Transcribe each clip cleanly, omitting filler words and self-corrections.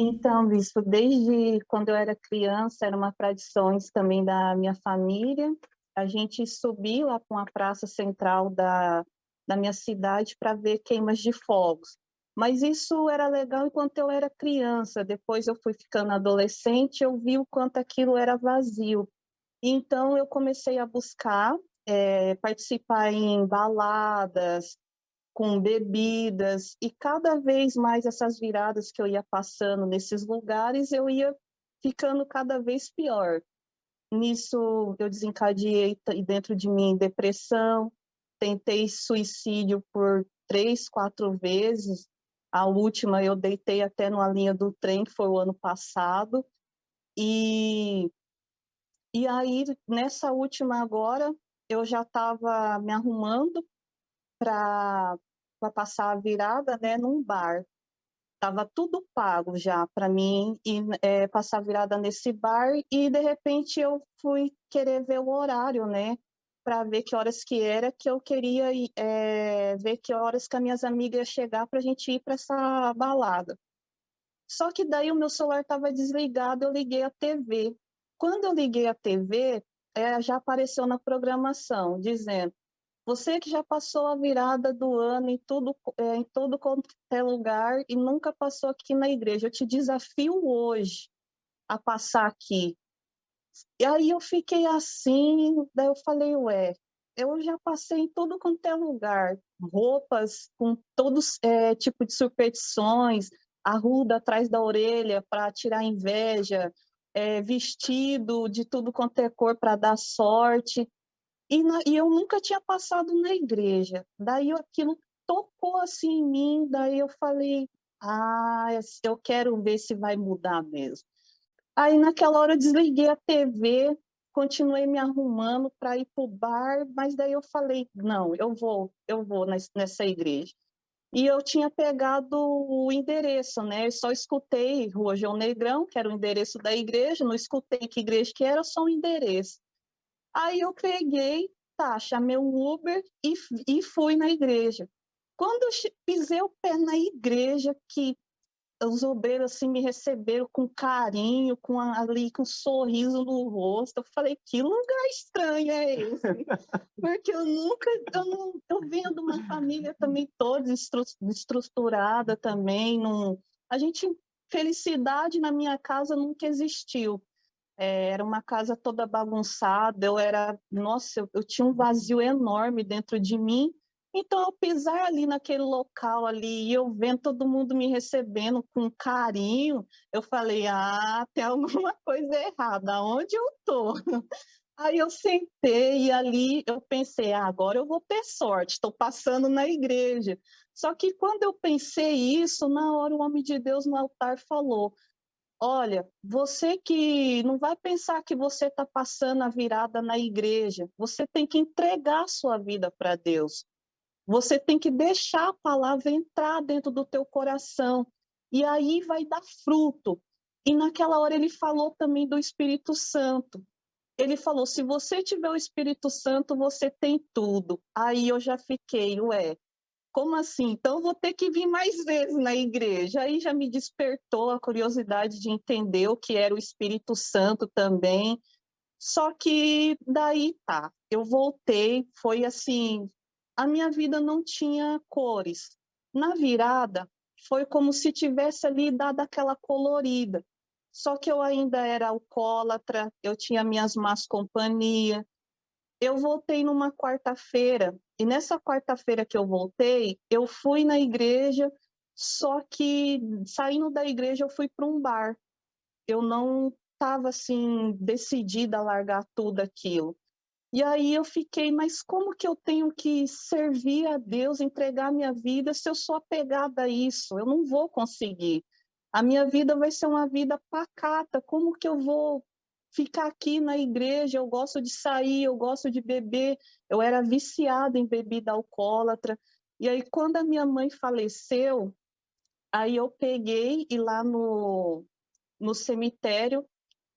Então, bispo, desde quando eu era criança, era uma tradição isso também da minha família, a gente subir lá para uma praça central da minha cidade para ver queimas de fogos. Mas isso era legal enquanto eu era criança, depois eu fui ficando adolescente, eu vi o quanto aquilo era vazio. Então eu comecei a buscar, participar em baladas, com bebidas, e cada vez mais essas viradas que eu ia passando nesses lugares, eu ia ficando cada vez pior. Nisso, eu desencadeei dentro de mim depressão, tentei suicídio por 3, 4 vezes. A última eu deitei até numa linha do trem, que foi o ano passado. E, e aí, nessa última agora, eu já estava me arrumando para passar a virada, né, num bar. Tava tudo pago já para mim e passar a virada nesse bar e de repente eu fui querer ver o horário, né, para ver que horas que era que eu queria ver que horas que as minhas amigas iam chegar para a gente ir para essa balada. Só que daí o meu celular estava desligado, eu liguei a TV. Quando eu liguei a TV, já apareceu na programação dizendo: você que já passou a virada do ano em tudo, em todo quanto é lugar e nunca passou aqui na igreja, eu te desafio hoje a passar aqui. E aí eu fiquei assim, daí eu falei, ué, eu já passei em tudo quanto é lugar, roupas com todos tipo de superstições, arruda atrás da orelha para tirar inveja, vestido de tudo quanto é cor para dar sorte. E eu nunca tinha passado na igreja. Daí aquilo tocou assim em mim, daí eu falei, ah, eu quero ver se vai mudar mesmo. Aí naquela hora eu desliguei a TV, continuei me arrumando para ir para o bar, mas daí eu falei, não, eu vou nessa igreja. E eu tinha pegado o endereço, né? Eu só escutei Rua João Negrão, que era o endereço da igreja, não escutei que igreja que era, só o endereço. Aí eu peguei, tá, chamei um Uber e fui na igreja. Quando eu pisei o pé na igreja, que os obreiros assim me receberam com carinho, ali com um sorriso no rosto, eu falei, que lugar estranho é esse? Porque eu nunca, eu não, eu venho de uma família também toda estruturada também, não, a gente, felicidade na minha casa nunca existiu. Era uma casa toda bagunçada, nossa, eu tinha um vazio enorme dentro de mim. Então, eu pisar ali naquele local ali e eu vendo todo mundo me recebendo com carinho, eu falei, ah, tem alguma coisa errada, onde eu tô? Aí eu sentei e ali eu pensei, ah, agora eu vou ter sorte, estou passando na igreja. Só que quando eu pensei isso, na hora o homem de Deus no altar falou, olha, você que não vai pensar que você está passando a virada na igreja, você tem que entregar a sua vida para Deus. Você tem que deixar a palavra entrar dentro do teu coração. E aí vai dar fruto. E naquela hora ele falou também do Espírito Santo. Ele falou: se você tiver o Espírito Santo, você tem tudo. Aí eu já fiquei, ué, como assim? Então eu vou ter que vir mais vezes na igreja. Aí já me despertou a curiosidade de entender o que era o Espírito Santo também. Só que daí tá, eu voltei, foi assim, a minha vida não tinha cores. Na virada, foi como se tivesse ali dado aquela colorida. Só que eu ainda era alcoólatra, eu tinha minhas más companhias, eu voltei numa quarta-feira, e nessa quarta-feira que eu voltei, eu fui na igreja, só que saindo da igreja eu fui para um bar. Eu não estava assim decidida a largar tudo aquilo. E aí eu fiquei, mas como que eu tenho que servir a Deus, entregar minha vida se eu sou apegada a isso? Eu não vou conseguir. A minha vida vai ser uma vida pacata. Como que eu vou ficar aqui na igreja? Eu gosto de sair, eu gosto de beber. Eu era viciada em bebida alcoólatra. E aí, quando a minha mãe faleceu, aí eu peguei e lá no cemitério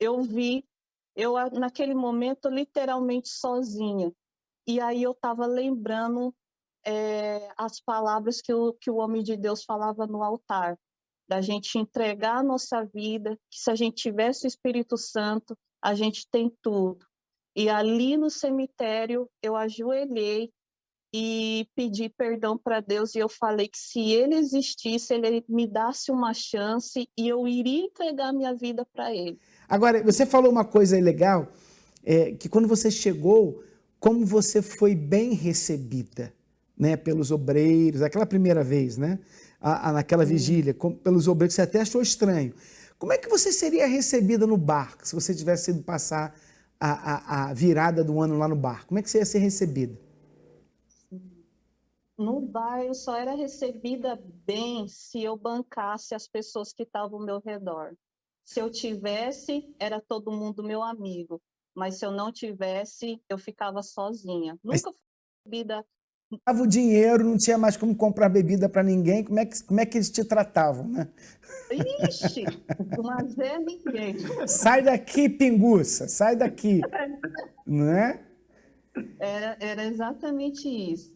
eu vi, eu naquele momento literalmente sozinha. E aí eu estava lembrando as palavras que o homem de Deus falava no altar. da gente entregar a nossa vida, que se a gente tivesse o Espírito Santo, a gente tem tudo. E ali no cemitério eu ajoelhei e pedi perdão para Deus, e eu falei que se ele existisse, ele me dasse uma chance e eu iria entregar minha vida para ele. Agora, você falou uma coisa aí legal, que quando você chegou, como você foi bem recebida, né, pelos obreiros, aquela primeira vez, né, naquela vigília, pelos obreiros, você até achou estranho. Como é que você seria recebida no bar, se você tivesse ido passar a virada do ano lá no bar? Como é que você ia ser recebida? No bar eu só era recebida bem se eu bancasse as pessoas que estavam ao meu redor. Se eu tivesse, era todo mundo meu amigo, mas se eu não tivesse, eu ficava sozinha. Mas Nunca fui recebida. dava o dinheiro, não tinha mais como comprar bebida para ninguém, como é que eles te tratavam, né? Ixi, mas é ninguém. Sai daqui, pinguça, sai daqui, não é? Era exatamente isso.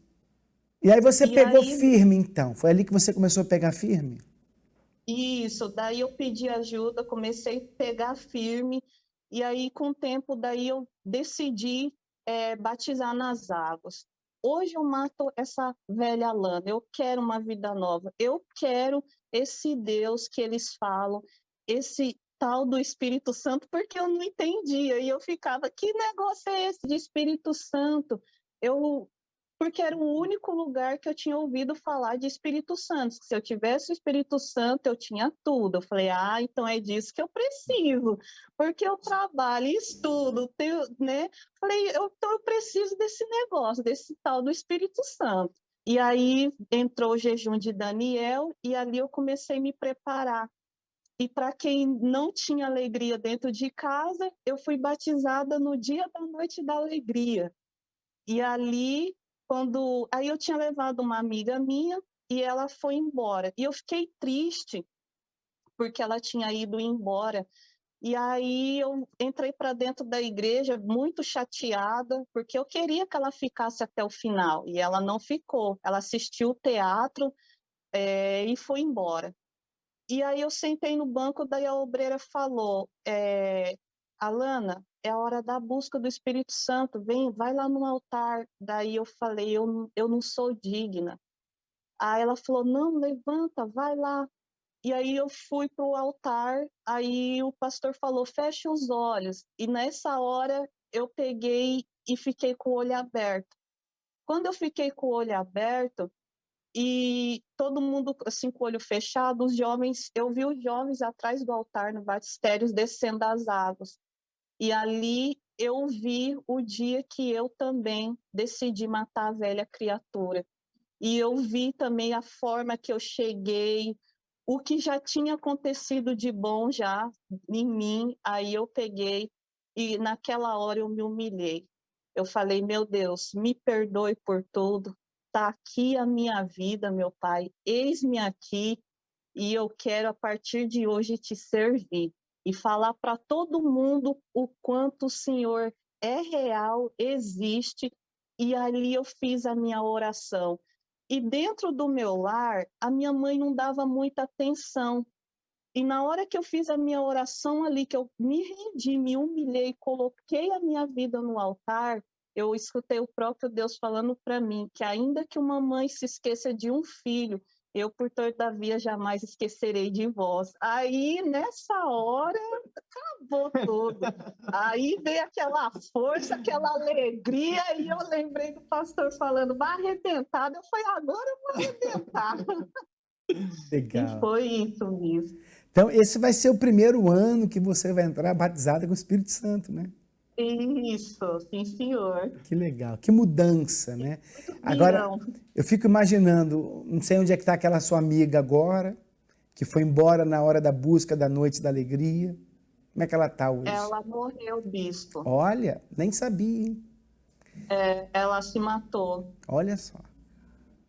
E aí você E pegou aí, firme, então. Foi ali que você começou a pegar firme? isso, daí eu pedi ajuda, comecei a pegar firme, e aí com o tempo daí eu decidi batizar nas águas. Hoje eu mato essa velha lã, eu quero uma vida nova, eu quero esse Deus que eles falam, esse tal do Espírito Santo, porque eu não entendia, e eu ficava, que negócio é esse de Espírito Santo? Eu porque era o único lugar que eu tinha ouvido falar de Espírito Santo. Se eu tivesse o Espírito Santo, eu tinha tudo. Eu falei, então é disso que eu preciso, porque eu trabalho, estudo, tenho, né? Falei, então eu preciso desse negócio, desse tal do Espírito Santo. E aí entrou o jejum de Daniel e ali eu comecei a me preparar. E para quem não tinha alegria dentro de casa, eu fui batizada no dia da noite da alegria. E ali, aí eu tinha levado uma amiga minha e ela foi embora. E eu fiquei triste porque ela tinha ido embora. E aí eu entrei para dentro da igreja muito chateada, porque eu queria que ela ficasse até o final. E ela não ficou. Ela assistiu o teatro, e foi embora. E aí eu sentei no banco, daí a obreira falou, Alana, é a hora da busca do Espírito Santo, vem, vai lá no altar. Daí eu falei, eu não sou digna. Aí ela falou, não, levanta, vai lá. E aí eu fui para o altar, aí o pastor falou, feche os olhos. E nessa hora eu peguei e fiquei com o olho aberto. Quando eu fiquei com o olho aberto, e todo mundo assim com o olho fechado, os jovens, eu vi os jovens atrás do altar no batistério descendo as águas. E ali eu vi o dia que eu também decidi matar a velha criatura. E eu vi também a forma que eu cheguei, o que já tinha acontecido de bom já em mim, aí eu peguei e naquela hora eu me humilhei. Eu falei, meu Deus, me perdoe por tudo, está aqui a minha vida, meu Pai, eis-me aqui e eu quero a partir de hoje te servir e falar para todo mundo o quanto o Senhor é real, existe, e ali eu fiz a minha oração. E dentro do meu lar, a minha mãe não dava muita atenção. E na hora que eu fiz a minha oração ali, que eu me rendi, me humilhei, coloquei a minha vida no altar, eu escutei o próprio Deus falando para mim que ainda que uma mãe se esqueça de um filho, eu, por todavia, jamais esquecerei de vós. Aí, nessa hora, acabou tudo. Aí veio aquela força, aquela alegria, e eu lembrei do pastor falando, vai arrebentar. Eu falei, agora eu vou arrebentar. E Legal. foi isso mesmo. Então, esse vai ser o primeiro ano que você vai entrar batizada com o Espírito Santo, né? Isso, sim, senhor. Que legal, que mudança, né? Muito Agora, pirão. eu fico imaginando, não sei onde é que está aquela sua amiga agora, que foi embora na hora da busca da noite da alegria. Como é que ela está hoje? Ela morreu, bispo. Olha, nem sabia, hein? Ela se matou. Olha só.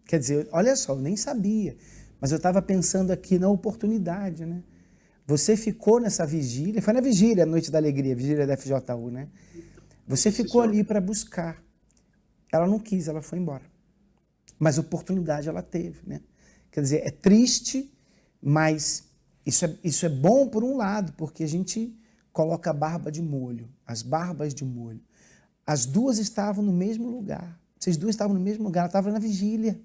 Quer dizer, olha só, eu nem sabia. Mas eu estava pensando aqui na oportunidade, né? Você ficou nessa vigília, foi na vigília, a Noite da Alegria, vigília da FJU, né? Você Isso, ficou senhor. ali para buscar. Ela não quis, ela foi embora. Mas oportunidade ela teve, né? Quer dizer, é triste, mas Isso é bom por um lado, porque a gente coloca a barba de molho, as barbas de molho. As duas estavam no mesmo lugar. Vocês duas estavam no mesmo lugar, ela estava na vigília.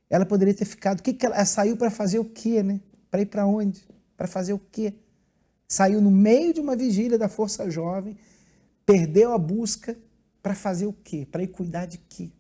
Ela poderia ter ficado. Ela saiu para fazer o quê, né? Para ir para onde? Para fazer o quê? Saiu no meio de uma vigília da Força Jovem, perdeu a busca para fazer o quê? Para ir cuidar de quê?